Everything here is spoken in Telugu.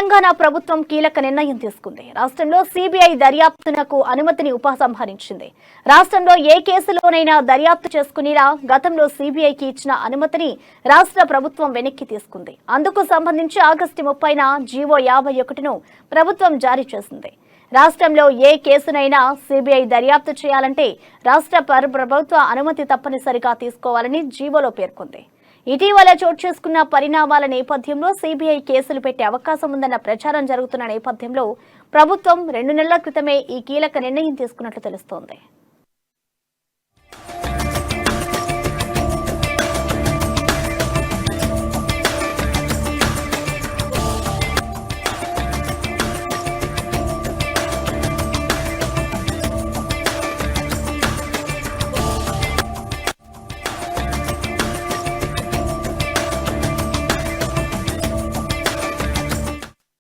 తెలంగాణ ప్రభుత్వం కీలక నిర్ణయం తీసుకుంది. రాష్ట్రంలో సిబిఐ దర్యాప్తునకు అనుమతిని ఉపసంహరించింది. రాష్ట్రంలో ఏ కేసులోనైనా దర్యాప్తు చేసుకునేలా గతంలో సిబిఐకి ఇచ్చిన అనుమతిని రాష్ట్ర ప్రభుత్వం వెనక్కి తీసుకుంది. అందుకు సంబంధించి ఆగస్టు 30న జీవో 51ను ప్రభుత్వం జారీ చేసింది. రాష్ట్రంలో ఏ కేసునైనా సిబిఐ దర్యాప్తు చేయాలంటే రాష్ట్ర ప్రభుత్వ అనుమతి తప్పనిసరిగా తీసుకోవాలని జీవోలో పేర్కొంది. ఇటీవల చోటు చేసుకున్న పరిణామాల నేపథ్యంలో సిబిఐ కేసులు పెట్టే అవకాశం ఉందన్న ప్రచారం జరుగుతున్న నేపథ్యంలో ప్రభుత్వం 2 నెలల క్రితమే ఈ కీలక నిర్ణయం తీసుకున్నట్లు తెలుస్తోంది.